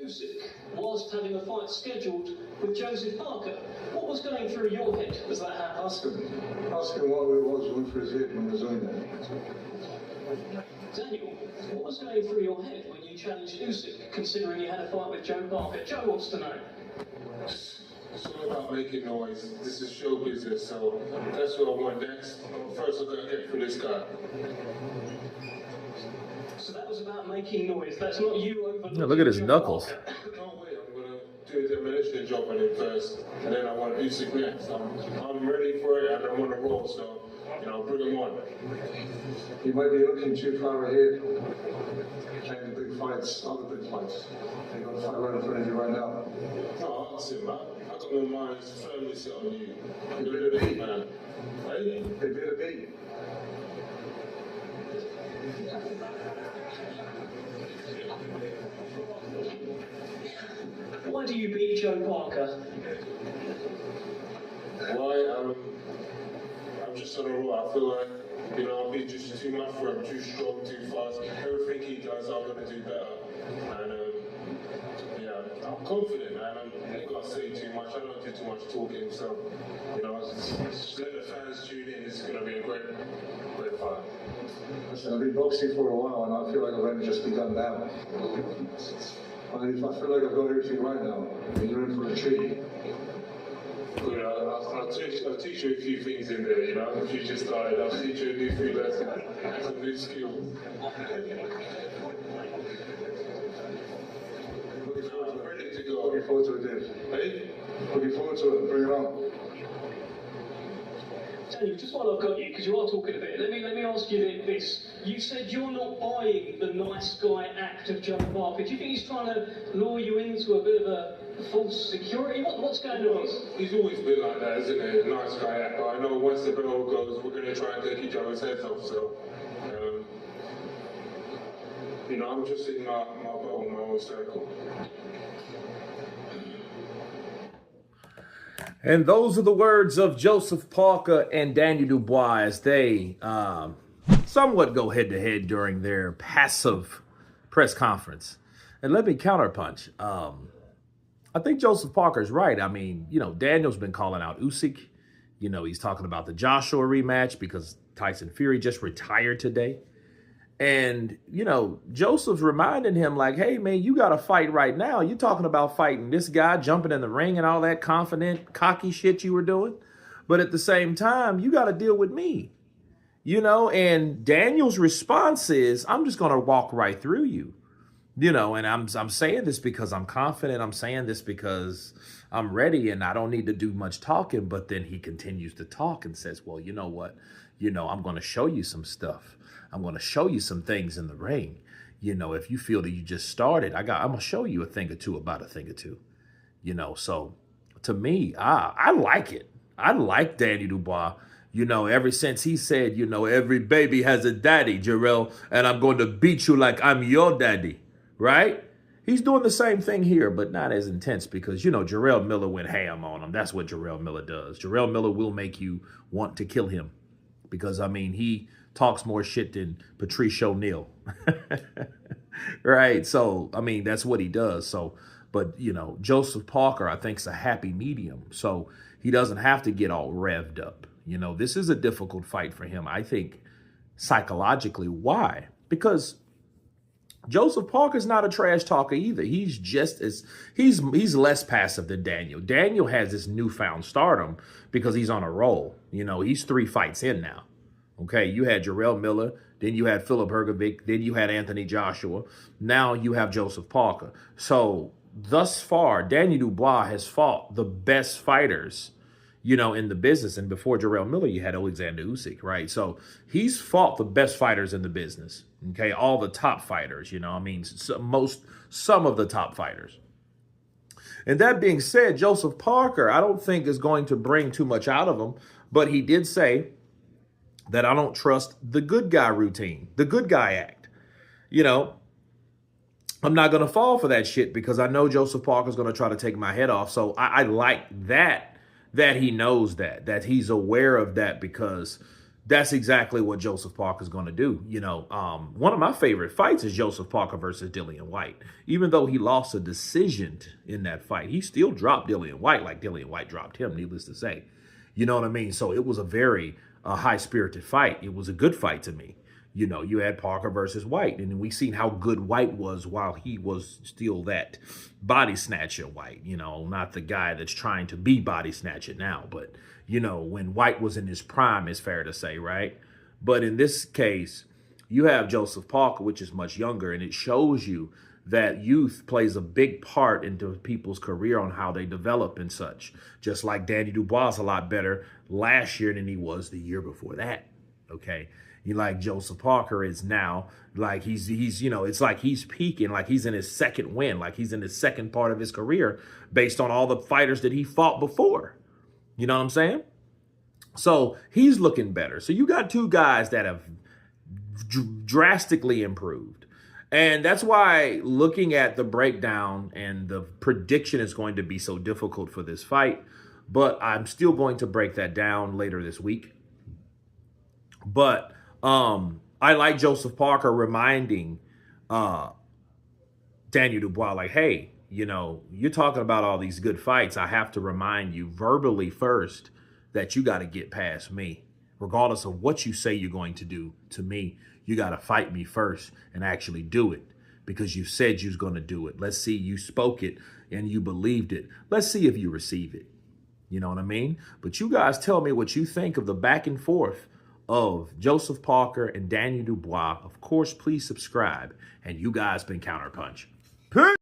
Usyk whilst having a fight scheduled with Joseph Parker. What was going through your head as that happened? Ask him what it was going through his head when he was doing that. Daniel, what was going through your head when you challenged Usyk, considering you had a fight with Joe Parker? Joe wants to know. It's all about making noise. This is show business, so that's what I want next. First, I'm going to get through this guy. So that was about making noise. That's not you overlooking. Yeah, look at his knuckles. No way, I'm going to do a demolition job on him first, and then I want Usyk next. I'm ready for it, and I'm on the roll, so, bring him on. He might be looking too far ahead. Playing the big fights, other big fights. They've got a fight right in front of you right now. No, I'll see, man. I got my mind firmly set on you. You're the beat, man. Hey? They better be. Why do you beat Joe Parker? Why? I'm just on a roll. I feel like, I'm being just too much for him, too strong, too fast. Everything he does, I'm going to do better. And, I'm confident, man. I ain't got to say too much. I don't do too much talking, so, just let the fans tune in. It's going to be a great fight. Listen, I've been boxing for a while, and I feel like I've only just begun now. I feel like I've got everything right now. You're in for a treat. Good, I'll teach you a few things in there, If you just started, I'll teach you a new few lessons, some new skills. I'm ready to go. Looking forward to it, Dave. Hey? Looking forward to it. Bring it on. Daniel, just while I've got you, because you are talking a bit, let me ask you this. You said you're not buying the nice guy act of Joe Parker. Do you think he's trying to lure you into a bit of a false security? What's going on? He's always been like that, isn't he? A nice guy act, but I know once the bell goes, we're going to try and take each other's heads off, so... I'm just in my bubble, my own circle. And those are the words of Joseph Parker and Daniel Dubois as they somewhat go head-to-head during their passive press conference. And let me counterpunch. I think Joseph Parker's right. I mean, Daniel's been calling out Usyk. He's talking about the Joshua rematch because Tyson Fury just retired today. And, Joseph's reminding him like, hey, man, you got to fight right now. You're talking about fighting this guy, jumping in the ring and all that confident, cocky shit you were doing. But at the same time, you got to deal with me, and Daniel's response is, I'm just going to walk right through you, and I'm saying this because I'm confident. I'm saying this because I'm ready and I don't need to do much talking. But then he continues to talk and says, well, you know what? I'm going to show you some stuff. I'm going to show you some things in the ring. If you feel that you just started, I'm going to show you a thing or two about a thing or two. So to me, I like it. I like Danny Dubois. Ever since he said, every baby has a daddy, Jarrell, and I'm going to beat you like I'm your daddy, right? He's doing the same thing here, but not as intense because, Jarrell Miller went ham on him. That's what Jarrell Miller does. Jarrell Miller will make you want to kill him because, he talks more shit than Patrice O'Neal. Right? So, that's what he does. So, but, Joseph Parker, I think, is a happy medium. So he doesn't have to get all revved up. This is a difficult fight for him, I think, psychologically. Why? Because Joseph Parker's not a trash talker either. He's just he's less passive than Daniel. Daniel has this newfound stardom because he's on a roll. He's 3 fights in now. Okay, you had Jarrell Miller, then you had Philip Hrgovic, then you had Anthony Joshua. Now you have Joseph Parker. So thus far, Daniel Dubois has fought the best fighters, in the business. And before Jarrell Miller, you had Oleksandr Usyk, right? So he's fought the best fighters in the business. Okay, all the top fighters, some of the top fighters. And that being said, Joseph Parker, I don't think is going to bring too much out of him, but he did say that I don't trust the good guy routine, the good guy act. I'm not going to fall for that shit because I know Joseph Parker's going to try to take my head off. So I like that he knows that he's aware of that because that's exactly what Joseph Parker's going to do. You know, one of my favorite fights is Joseph Parker versus Dillian White. Even though he lost a decision in that fight, he still dropped Dillian White like Dillian White dropped him, needless to say. You know what I mean? So it was a very high-spirited fight. It was a good fight to me. You know, you had Parker versus White, and we seen how good White was while he was still that body snatcher White, you know, not the guy that's trying to be body snatcher now, but, you know, when White was in his prime, it's fair to say, right? But in this case, you have Joseph Parker, which is much younger, and it shows you that youth plays a big part into people's career on how they develop and such. Just like Danny Dubois is a lot better last year than he was the year before that, okay? You like Joseph Parker is now, like he's you know, it's like he's peaking, like he's in his second win, like he's in the second part of his career based on all the fighters that he fought before. You know what I'm saying? So he's looking better. So you got two guys that have drastically improved. And that's why looking at the breakdown and the prediction is going to be so difficult for this fight. But I'm still going to break that down later this week. But I like Joseph Parker reminding Daniel Dubois, like, hey, you know, you're talking about all these good fights. I have to remind you verbally first that you got to get past me. Regardless of what you say you're going to do to me, you got to fight me first and actually do it because you said you was going to do it. Let's see, you spoke it and you believed it. Let's see if you receive it. You know what I mean? But you guys tell me what you think of the back and forth of Joseph Parker and Daniel Dubois. Of course, please subscribe. And you guys been Counterpunch. Peace.